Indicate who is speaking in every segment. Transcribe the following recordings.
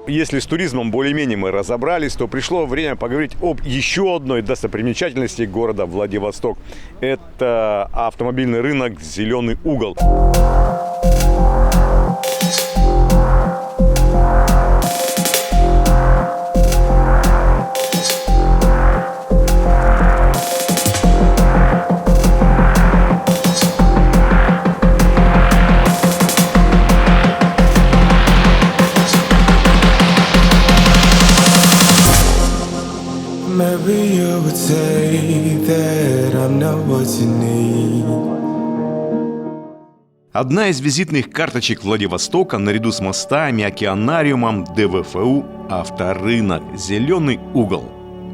Speaker 1: Если с туризмом более-менее мы разобрались, то пришло время поговорить об еще одной достопримечательности города Владивосток. Это автомобильный рынок «Зеленый угол».
Speaker 2: Maybe you would say that I'm not what you need.
Speaker 1: Одна из визитных карточек Владивостока наряду с мостами, океанариумом, ДВФУ – авторынок «Зеленый угол».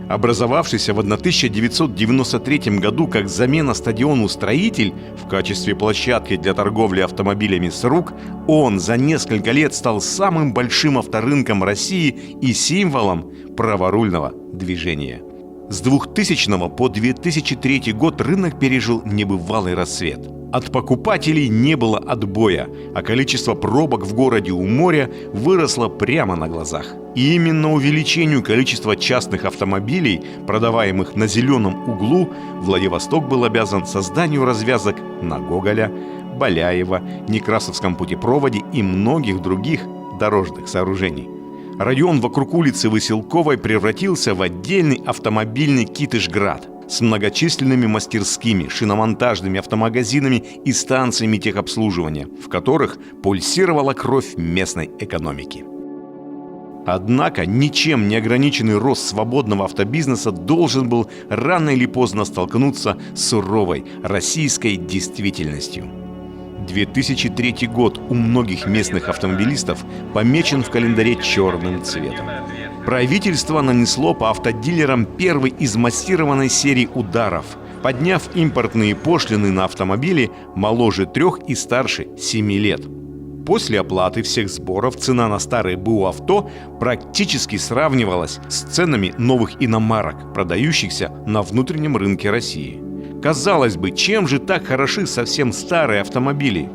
Speaker 1: Образовавшийся в 1993 году как замена стадиону «Строитель» в качестве площадки для торговли автомобилями с рук, он за несколько лет стал самым большим авторынком России и символом праворульного движения. С 2000 по 2003 год рынок пережил небывалый расцвет. От покупателей не было отбоя, а количество пробок в городе у моря выросло прямо на глазах. И именно увеличению количества частных автомобилей, продаваемых на «Зеленом углу», Владивосток был обязан созданию развязок на Гоголя, Баляева, Некрасовском путепроводе и многих других дорожных сооружений. Район вокруг улицы Василковой превратился в отдельный автомобильный Китышград с многочисленными мастерскими, шиномонтажными автомагазинами и станциями техобслуживания, в которых пульсировала кровь местной экономики. Однако ничем не ограниченный рост свободного автобизнеса должен был рано или поздно столкнуться с суровой российской действительностью. 2003 год у многих местных автомобилистов помечен в календаре черным цветом. Правительство нанесло по автодилерам первый из массированной серии ударов, подняв импортные пошлины на автомобили моложе 3 и старше 7 лет. После оплаты всех сборов цена на старые БУ авто практически сравнивалась с ценами новых иномарок, продающихся на внутреннем рынке России. Казалось бы, чем же так хороши совсем старые автомобили?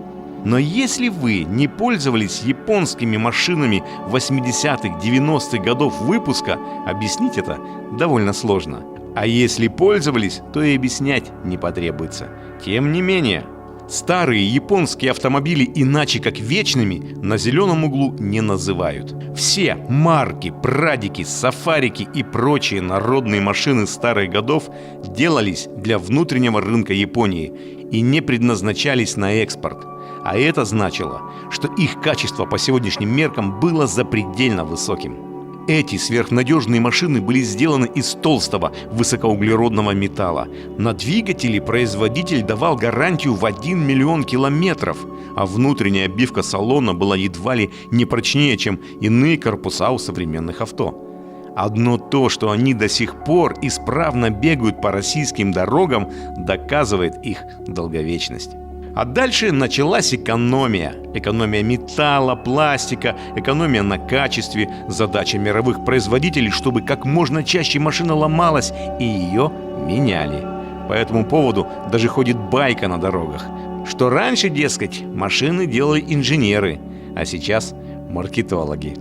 Speaker 1: Но если вы не пользовались японскими машинами 80-х, 90-х годов выпуска, объяснить это довольно сложно. А если пользовались, то и объяснять не потребуется. Тем не менее, старые японские автомобили иначе как вечными на «Зеленом углу» не называют. Все марки, прадики, сафарики и прочие народные машины старых годов делались для внутреннего рынка Японии и не предназначались на экспорт. А это значило, что их качество по сегодняшним меркам было запредельно высоким. Эти сверхнадежные машины были сделаны из толстого высокоуглеродного металла. На двигатели производитель давал гарантию в 1 миллион километров, а внутренняя обивка салона была едва ли не прочнее, чем иные корпуса у современных авто. Одно то, что они до сих пор исправно бегают по российским дорогам, доказывает их долговечность. А дальше началась экономия. Экономия металла, пластика, экономия на качестве. Задача мировых производителей, чтобы как можно чаще машина ломалась и ее меняли. По этому поводу даже ходит байка на дорогах, что раньше, дескать, машины делали инженеры, а сейчас маркетологи.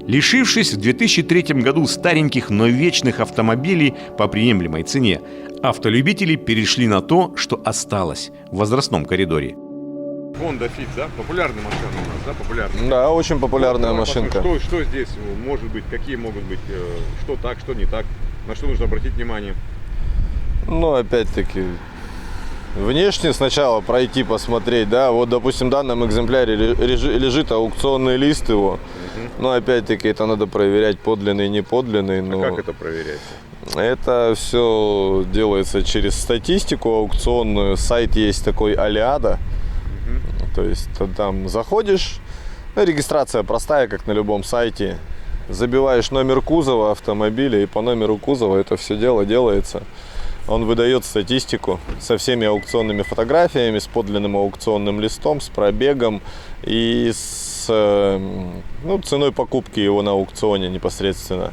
Speaker 1: Лишившись в 2003 году стареньких, но вечных автомобилей по приемлемой цене, автолюбители перешли на то, что осталось в возрастном коридоре. Honda Fit, да? Популярная машина у нас, да? Популярная.
Speaker 3: Да, очень популярная машинка.
Speaker 1: Что здесь может быть, какие могут быть, что так, что не так, на что нужно обратить внимание?
Speaker 3: Ну, опять-таки, внешне сначала пройти, посмотреть, да, вот, допустим, в данном экземпляре лежит аукционный лист его, но, опять-таки, это надо проверять, подлинный, не подлинный. Но...
Speaker 1: А как это проверять?
Speaker 3: Это все делается через статистику аукционную, сайт есть такой Алиада, то есть там заходишь, регистрация простая, как на любом сайте, забиваешь номер кузова автомобиля, и по номеру кузова это все дело делается. Он выдает статистику со всеми аукционными фотографиями, с подлинным аукционным листом, с пробегом и с ценой покупки его на аукционе непосредственно.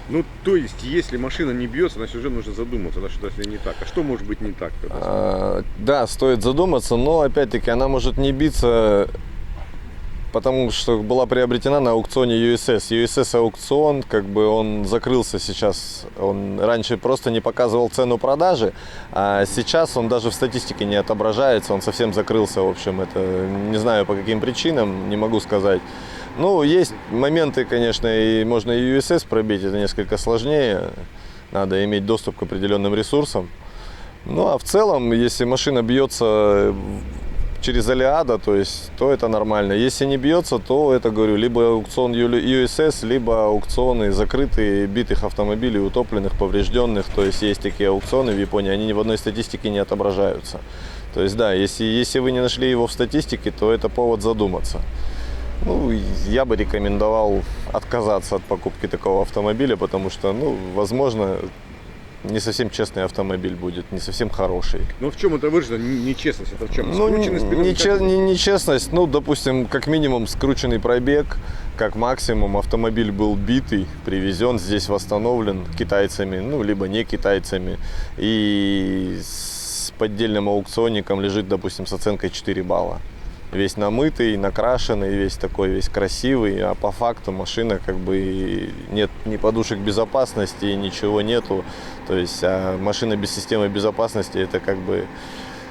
Speaker 1: Ну, то есть, если машина не бьется, значит, уже нужно задуматься, да, что если не так. А что может быть не так?
Speaker 3: Да, стоит задуматься, но, опять-таки, она может не биться потому что была приобретена на аукционе USS. USS аукцион, как бы он закрылся сейчас. Он раньше просто не показывал цену продажи, а сейчас он даже в статистике не отображается. Он совсем закрылся, в общем, это не знаю по каким причинам, не могу сказать. Ну, есть моменты, конечно, и можно и USS пробить, это несколько сложнее. Надо иметь доступ к определенным ресурсам. Ну, а в целом, если машина бьется через Алиада, то это нормально. Если не бьется, то это, говорю, либо аукцион USS, либо аукционы закрытые битых автомобилей, утопленных, поврежденных. То есть есть такие аукционы в Японии, они ни в одной статистике не отображаются. То есть да, если вы не нашли его в статистике, то это повод задуматься. Ну, я бы рекомендовал отказаться от покупки такого автомобиля, потому что, ну, возможно, не совсем честный автомобиль будет, не совсем хороший.
Speaker 1: Ну в чем это выражено? Нечестность? Это в чем?
Speaker 3: Ну, нечестность, ну, допустим, как минимум скрученный пробег, как максимум автомобиль был битый, привезен, здесь восстановлен китайцами, ну, либо не китайцами, и с поддельным аукционником лежит, допустим, с оценкой 4 балла. Весь намытый, накрашенный, весь такой, весь красивый, а по факту машина как бы нет ни подушек безопасности, ничего нету. То есть машина без системы безопасности это как бы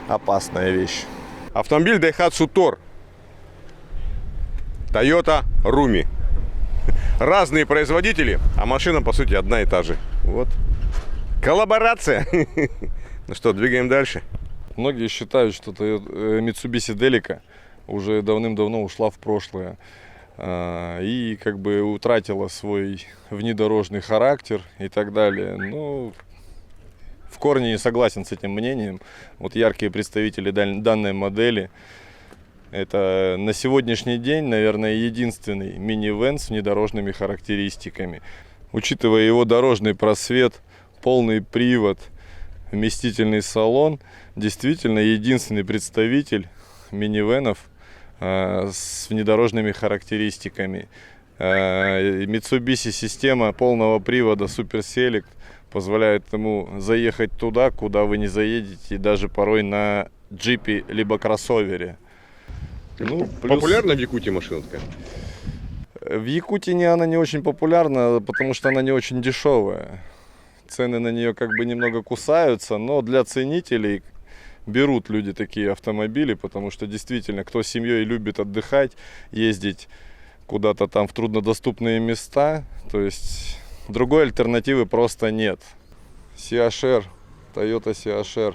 Speaker 3: опасная вещь.
Speaker 1: Автомобиль Daihatsu Tor. Toyota Rumi. Разные производители, а машина по сути одна и та же. Вот. Коллаборация. Ну что, двигаем дальше.
Speaker 4: Многие считают, что Mitsubishi Delica уже давным-давно ушла в прошлое и как бы утратила свой внедорожный характер и так далее. Но в корне не согласен с этим мнением. Вот яркие представители данной модели. Это на сегодняшний день, наверное, единственный минивэн с внедорожными характеристиками. Учитывая его дорожный просвет, полный привод, вместительный салон, действительно единственный представитель минивэнов с внедорожными характеристиками. Mitsubishi система полного привода Super Select позволяет ему заехать туда, куда вы не заедете, даже порой на джипе либо кроссовере. Ну,
Speaker 1: Популярна в Якутии машина такая?
Speaker 4: В Якутии она не очень популярна, потому что она не очень дешевая. Цены на нее как бы немного кусаются, но для ценителей берут люди такие автомобили, потому что действительно, кто с семьей любит отдыхать, ездить куда-то там в труднодоступные места, то есть другой альтернативы просто нет. CHR, Toyota CHR,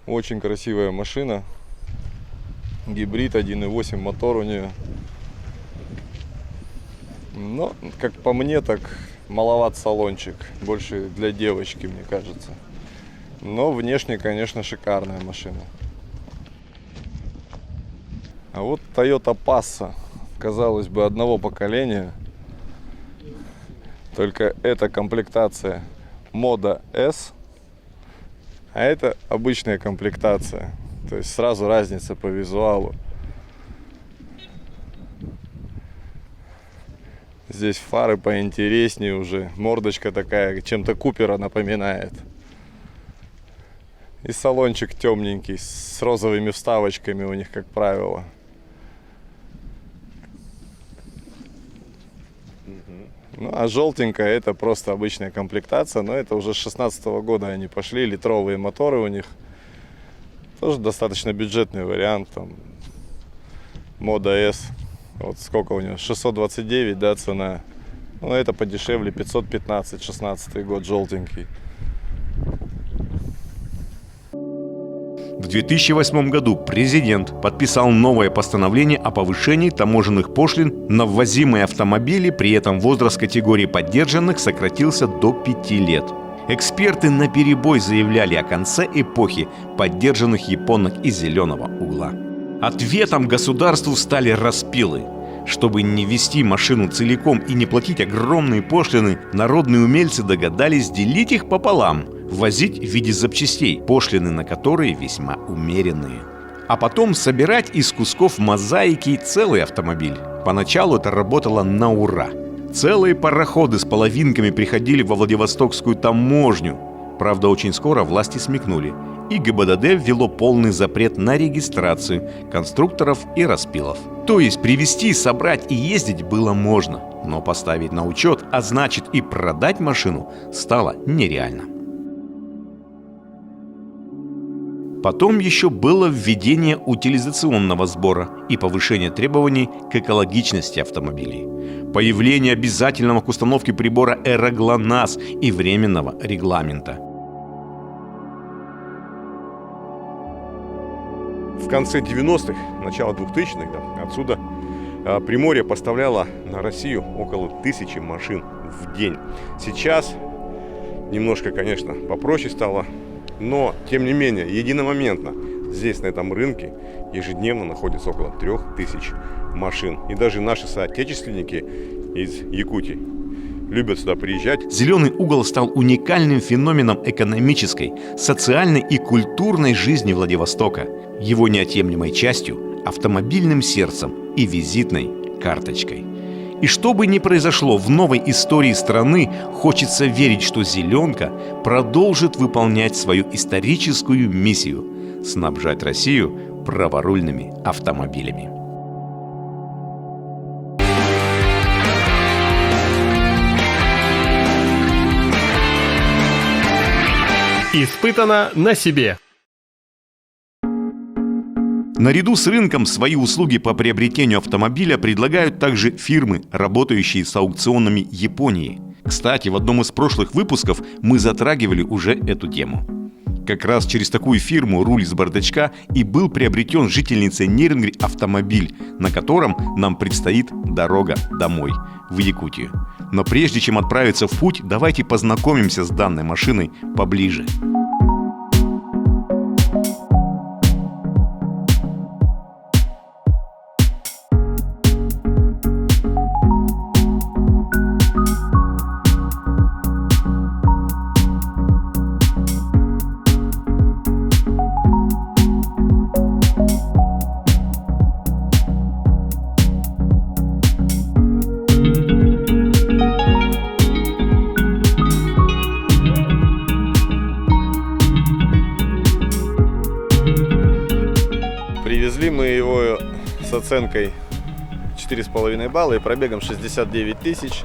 Speaker 4: очень красивая машина, гибрид 1.8 мотор у нее. Но, как по мне, так маловат салончик, больше для девочки, мне кажется. Но внешне, конечно, шикарная машина. А вот Toyota Passa, казалось бы, одного поколения. Только эта комплектация мода S, а это обычная комплектация. То есть сразу разница по визуалу. Здесь фары поинтереснее уже. Мордочка такая, чем-то Купера напоминает. И салончик темненький, с розовыми вставочками у них, как правило. Ну, а желтенькая это просто обычная комплектация, но это уже с 2016 года они пошли, литровые моторы у них. Тоже достаточно бюджетный вариант, там, мода S. Вот сколько у него, 629, да, цена. Ну, это подешевле, 515, 16 год, желтенький.
Speaker 1: В 2008 году президент подписал новое постановление о повышении таможенных пошлин на ввозимые автомобили, при этом возраст категории поддержанных сократился до 5 лет. Эксперты наперебой заявляли о конце эпохи поддержанных японок из зеленого угла. Ответом государству стали распилы. Чтобы не везти машину целиком и не платить огромные пошлины, народные умельцы догадались делить их пополам, ввозить в виде запчастей, пошлины на которые весьма умеренные. А потом собирать из кусков мозаики целый автомобиль. Поначалу это работало на ура. Целые пароходы с половинками приходили во Владивостокскую таможню. Правда, очень скоро власти смекнули, и ГИБДД ввело полный запрет на регистрацию конструкторов и распилов. То есть привезти, собрать и ездить было можно, но поставить на учет, а значит и продать машину, стало нереально. Потом еще было введение утилизационного сбора и повышение требований к экологичности автомобилей. Появление обязательного к установке прибора ЭРО-ГЛОНАСС и временного регламента.
Speaker 5: В конце 90-х, начало 2000-х, отсюда Приморье поставляло на Россию около 1000 машин в день. Сейчас немножко, конечно, попроще стало, но, тем не менее, единомоментно здесь, на этом рынке, ежедневно находится около 3000 машин. И даже наши соотечественники из Якутии любят сюда приезжать.
Speaker 1: Зеленый угол стал уникальным феноменом экономической, социальной и культурной жизни Владивостока, его неотъемлемой частью, автомобильным сердцем и визитной карточкой. И что бы ни произошло в новой истории страны, хочется верить, что «Зеленка» продолжит выполнять свою историческую миссию – снабжать Россию праворульными автомобилями.
Speaker 6: Испытано на себе.
Speaker 1: Наряду с рынком свои услуги по приобретению автомобиля предлагают также фирмы, работающие с аукционами Японии. Кстати, в одном из прошлых выпусков мы затрагивали уже эту тему. Как раз через такую фирму «Руль с бардачка» и был приобретен жительницей Нерюнгри автомобиль, на котором нам предстоит дорога домой, в Якутию. Но прежде чем отправиться в путь, давайте познакомимся с данной машиной поближе.
Speaker 3: Привезли мы его с оценкой 4,5 балла и пробегом 69 тысяч.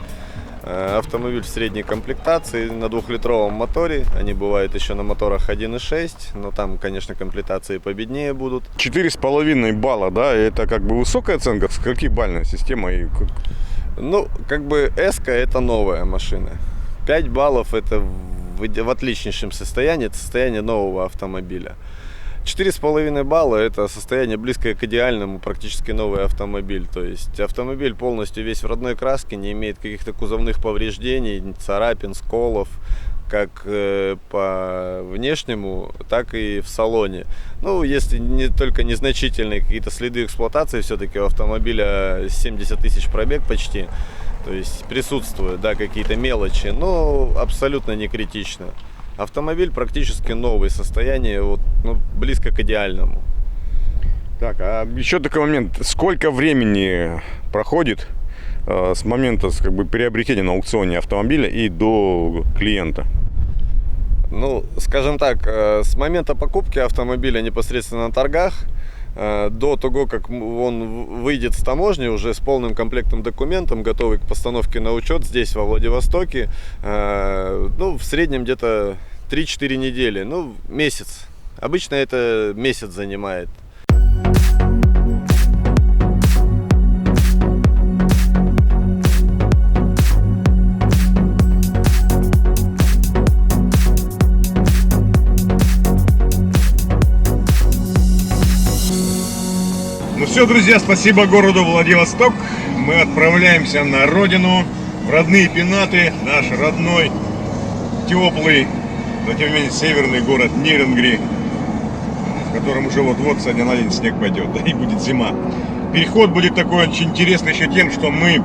Speaker 3: Автомобиль в средней комплектации на 2-литровом моторе. Они бывают еще на моторах 1.6, но там, конечно, комплектации победнее будут.
Speaker 5: 4,5 балла, да, это как бы высокая оценка, сколькибальная система?
Speaker 3: Ну, как бы S-ка это новая машина. 5 баллов это в отличнейшем состоянии, это состояние нового автомобиля. 4,5 балла это состояние близкое к идеальному, практически новый автомобиль. То есть автомобиль полностью весь в родной краске, не имеет каких-то кузовных повреждений, царапин, сколов, как по внешнему, так и в салоне. Ну, если не только незначительные какие-то следы эксплуатации, все-таки у автомобиля 70 тысяч пробег почти. То есть присутствуют, да, какие-то мелочи, но абсолютно не критично. Автомобиль практически новый, состояние вот, близко к идеальному.
Speaker 5: Так, а еще такой момент. Сколько времени проходит с момента приобретения на аукционе автомобиля и до клиента?
Speaker 3: Ну, скажем так, с момента покупки автомобиля непосредственно на торгах до того, как он выйдет с таможни уже с полным комплектом документов, готовый к постановке на учет здесь, во Владивостоке, в среднем где-то 3-4 недели, месяц. Обычно это месяц занимает.
Speaker 5: Ну все, друзья, спасибо городу Владивосток. Мы отправляемся на родину, в родные пенаты, наш родной, теплый, но тем не менее северный город Нерюнгри, в котором уже вот-вот со дня на день снег пойдет, да и будет зима. Переход будет такой очень интересный еще тем, что мы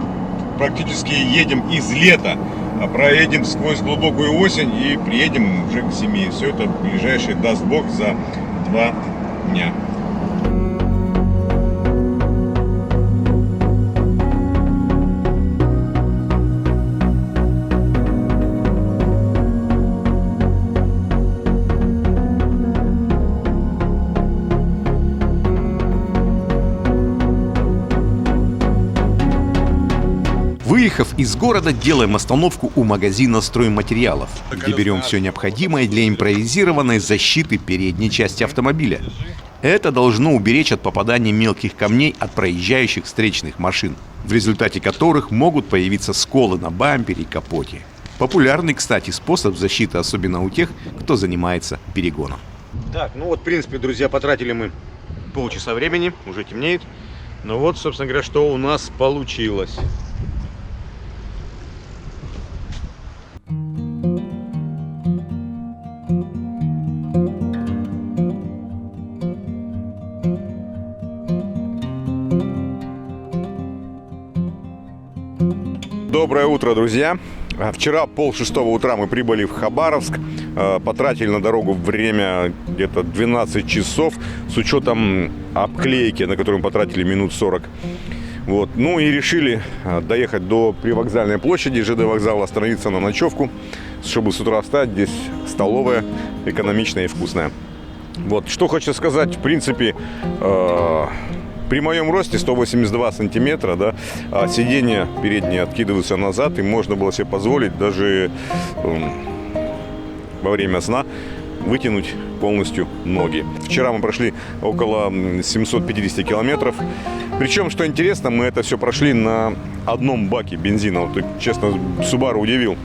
Speaker 5: практически едем из лета, а проедем сквозь глубокую осень и приедем уже к зиме. Все это ближайшее, даст Бог, за 2 дня.
Speaker 1: Выехав из города, делаем остановку у магазина стройматериалов, где берем все необходимое для импровизированной защиты передней части автомобиля. Это должно уберечь от попадания мелких камней от проезжающих встречных машин, в результате которых могут появиться сколы на бампере и капоте. Популярный, кстати, способ защиты, особенно у тех, кто занимается перегоном.
Speaker 5: Так, ну вот, в принципе, друзья, потратили мы полчаса времени, уже темнеет. Ну вот, собственно говоря, что у нас получилось. Доброе утро, друзья! Вчера 5:30 утра мы прибыли в Хабаровск, потратили на дорогу время где-то 12 часов, с учетом обклейки, на которую мы потратили минут 40. Вот. Ну и решили доехать до привокзальной площади, ЖД вокзала, остановиться на ночевку, чтобы с утра встать. Здесь столовая экономичная и вкусная. Вот. Что хочу сказать, в принципе, при моем росте 182 сантиметра, да, сиденья передние откидываются назад, и можно было себе позволить даже во время сна вытянуть полностью ноги. Вчера мы прошли около 750 километров. Причем, что интересно, мы это все прошли на одном баке бензина. Вот, честно, Subaru удивил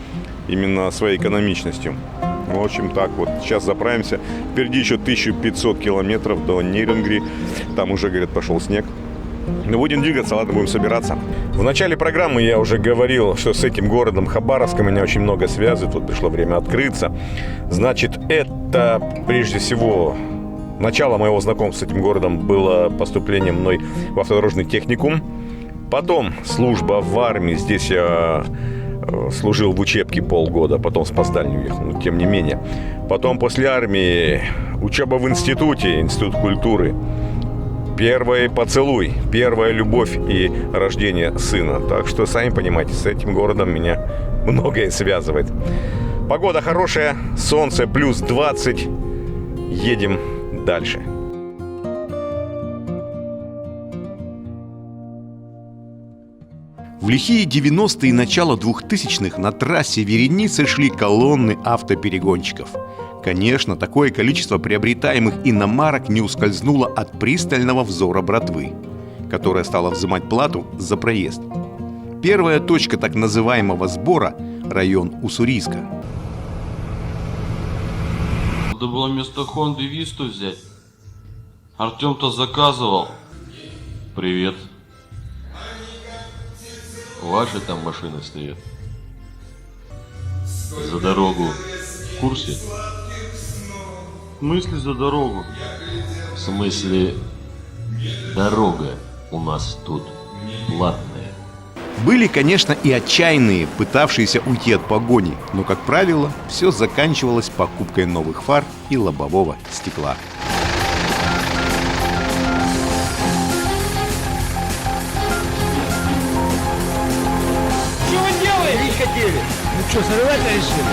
Speaker 5: именно своей экономичностью. В общем, так вот, сейчас заправимся. Впереди еще 1500 километров до Нейрунгри. Там уже, говорят, пошел снег. Но будем двигаться, ладно, будем собираться. В начале программы я уже говорил, что с этим городом Хабаровском меня очень много связывает. Вот пришло время открыться. Значит, это прежде всего начало моего знакомства с этим городом было поступление мной в автодорожный техникум. Потом служба в армии. Здесь я служил в учебке полгода, потом с опоздание уехал, но тем не менее. Потом после армии учеба в институте, институт культуры. Первый поцелуй, первая любовь и рождение сына. Так что, сами понимаете, с этим городом меня многое связывает. Погода хорошая, солнце плюс 20. Едем дальше.
Speaker 1: В лихие 90-е и начало 2000-х на трассе вереницы шли колонны автоперегонщиков. Конечно, такое количество приобретаемых иномарок не ускользнуло от пристального взора братвы, которая стала взимать плату за проезд. Первая точка так называемого сбора – район Уссурийска.
Speaker 7: Надо было вместо Хонды Висту взять. Артем-то заказывал. Привет. Ваши там машины стоят. За дорогу в курсе? В смысле за дорогу? В смысле дорога у нас тут платная.
Speaker 1: Были, конечно, и отчаянные, пытавшиеся уйти от погони, но, как правило, все заканчивалось покупкой новых фар и лобового стекла.
Speaker 8: Ну что, сорвать решили?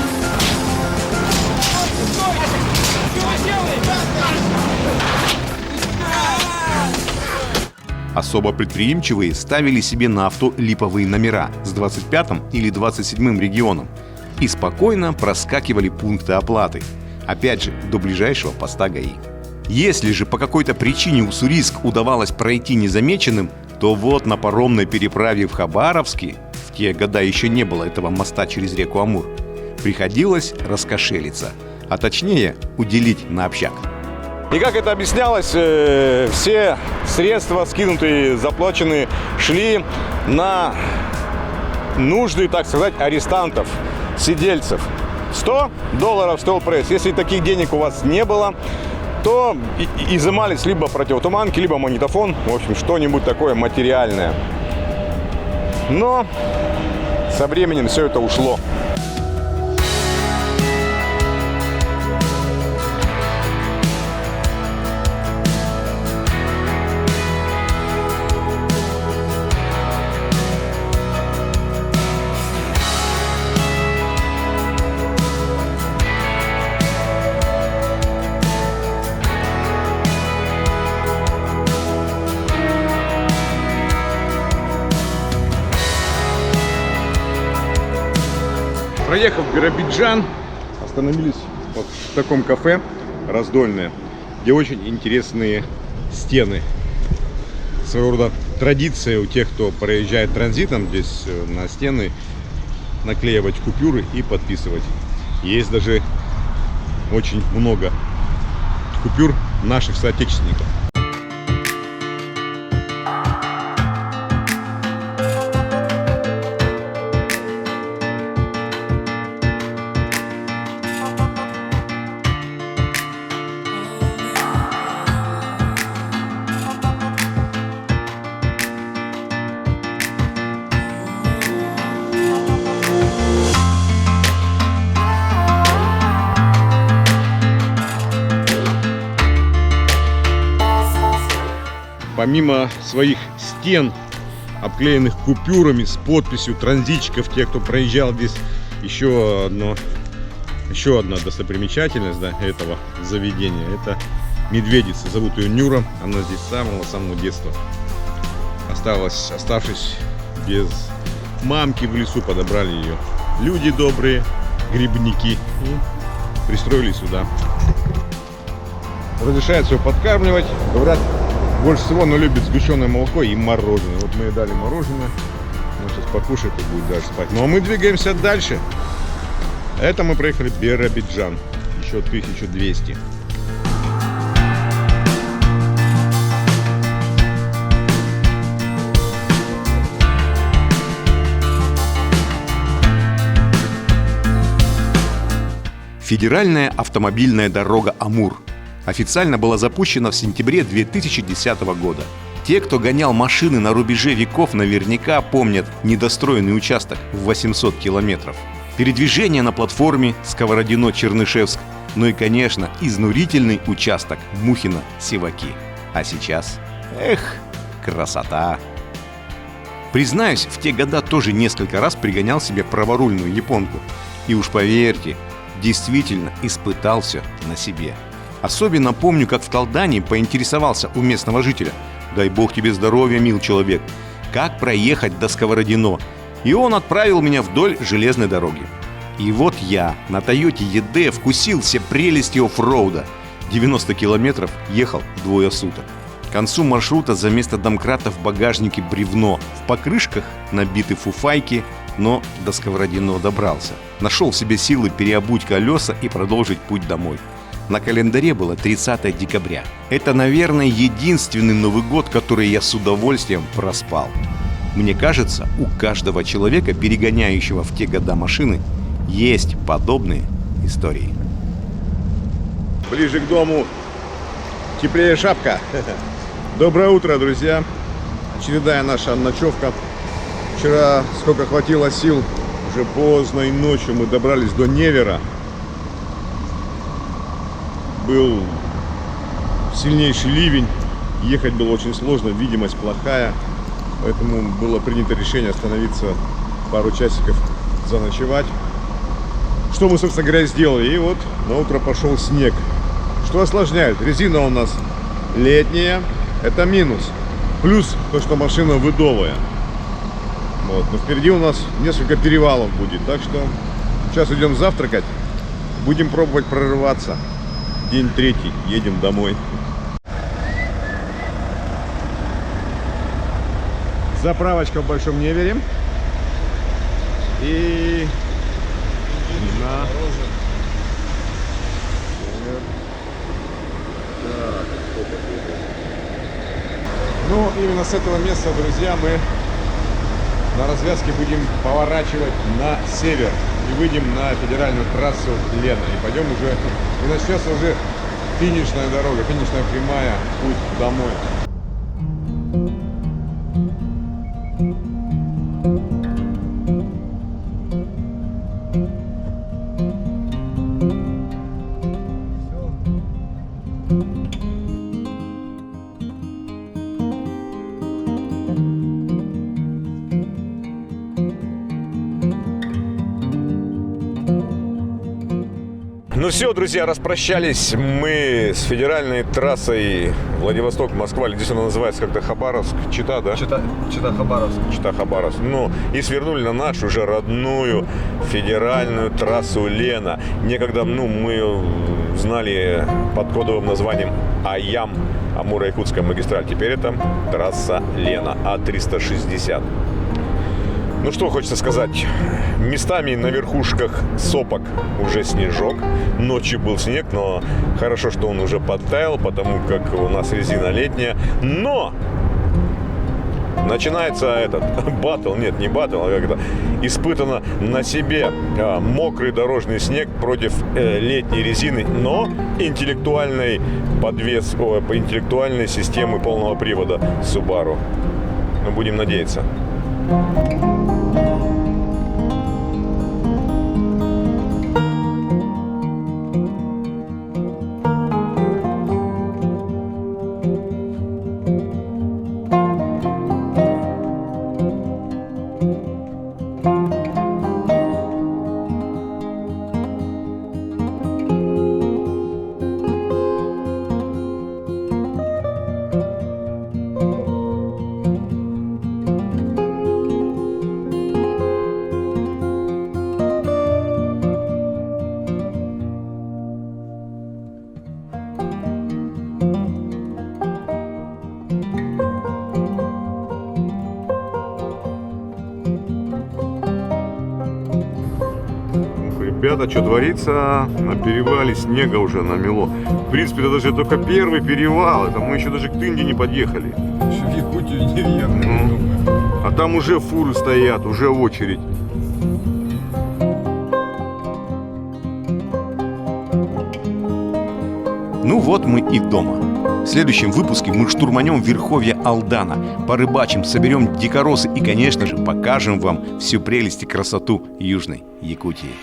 Speaker 1: Особо предприимчивые ставили себе на авто липовые номера с 25-м или 27-м регионом и спокойно проскакивали пункты оплаты, опять же, до ближайшего поста ГАИ. Если же по какой-то причине Уссурийск удавалось пройти незамеченным, то вот на паромной переправе в Хабаровске, в те года еще не было этого моста через реку Амур, приходилось раскошелиться, а точнее уделить на общак.
Speaker 5: И как это объяснялось, все средства, скинутые, заплаченные, шли на нужды, так сказать, арестантов, сидельцев. $100 стоил пресс. Если таких денег у вас не было, то изымались либо противотуманки, либо магнитофон, в общем, что-нибудь такое материальное. Но со временем все это ушло. Проехав Биробиджан, остановились вот в таком кафе раздольное, где очень интересные стены. Своего рода традиция у тех, кто проезжает транзитом, здесь на стены наклеивать купюры и подписывать. Есть даже очень много купюр наших соотечественников. Помимо своих стен, обклеенных купюрами с подписью транзитчиков, те, кто проезжал здесь, еще одна достопримечательность, да, этого заведения. Это медведица. Зовут ее Нюра. Она здесь с самого детства. Оставшись без мамки в лесу, подобрали ее люди добрые, грибники, и пристроили сюда. Разрешается ее подкармливать. Говорят, больше всего она любит сгущенное молоко и мороженое. Вот мы ей дали мороженое. Она сейчас покушает и будет дальше спать. Ну а мы двигаемся дальше. Это мы проехали Биробиджан. Еще 1200.
Speaker 1: Федеральная автомобильная дорога Амур официально была запущена в сентябре 2010 года. Те, кто гонял машины на рубеже веков, наверняка помнят недостроенный участок в 800 километров. Передвижение на платформе Сковородино-Чернышевск, ну и, конечно, изнурительный участок Мухино-Сиваки. А сейчас, красота! Признаюсь, в те года тоже несколько раз пригонял себе праворульную японку. И уж поверьте, действительно испытал все на себе. Особенно помню, как в Талдане поинтересовался у местного жителя: «Дай бог тебе здоровья, мил человек, как проехать до Сковородино?» И он отправил меня вдоль железной дороги. И вот я на Тойоте ЕД вкусил все прелести оффроуда. 90 километров ехал 2 суток. К концу маршрута за место домкрата в багажнике бревно, в покрышках набиты фуфайки, но до Сковородино добрался. Нашел в себе силы переобуть колеса и продолжить путь домой. На календаре было 30 декабря. Это, наверное, единственный Новый год, который я с удовольствием проспал. Мне кажется, у каждого человека, перегоняющего в те года машины, есть подобные истории.
Speaker 5: Ближе к дому теплее шапка. Доброе утро, друзья. Очередная наша ночевка. Вчера, сколько хватило сил, уже поздной ночью мы добрались до Невера. Был сильнейший ливень, ехать было очень сложно, видимость плохая, поэтому было принято решение остановиться пару часиков, заночевать. Что мы, собственно говоря, сделали. И вот на утро пошел снег. Что осложняет? Резина у нас летняя, это минус. Плюс то, что машина выдовая. Вот. Но впереди у нас несколько перевалов будет, так что сейчас идем завтракать, будем пробовать прорываться. День 3, едем домой. Заправочка в Большом Невере. И на... Ну, именно с этого места, друзья, мы на развязке будем поворачивать на север. И выйдем на федеральную трассу Лена. И пойдем уже, и начнется уже финишная дорога, финишная прямая, путь домой.
Speaker 1: Ну все, друзья, распрощались мы с федеральной трассой Владивосток-Москва. Здесь она называется как-то Хабаровск, Чита, да?
Speaker 3: Чита-Хабаровск.
Speaker 1: Чита-Хабаровск. Ну, и свернули на нашу уже родную федеральную трассу Лена. Некогда, мы знали под кодовым названием АЯМ, Амуро-Якутская магистраль. Теперь это трасса Лена, А360. Ну что хочется сказать, местами на верхушках сопок уже снежок, ночью был снег, но хорошо, что он уже подтаял, потому как у нас резина летняя, но начинается этот батл, нет, не батл, а как-то испытано на себе мокрый дорожный снег против летней резины, но интеллектуальной по интеллектуальной системы полного привода Subaru. Мы будем надеяться.
Speaker 5: Ребята, что творится? На перевале снега уже намело. В принципе, это даже только первый перевал. Это мы еще даже к Тынде не подъехали.
Speaker 3: Еще в Якутию не въехали.
Speaker 5: А там уже фуры стоят, уже очередь.
Speaker 1: Ну вот мы и дома. В следующем выпуске мы штурманем верховья Алдана, порыбачим, соберем дикоросы и, конечно же, покажем вам всю прелесть и красоту Южной Якутии.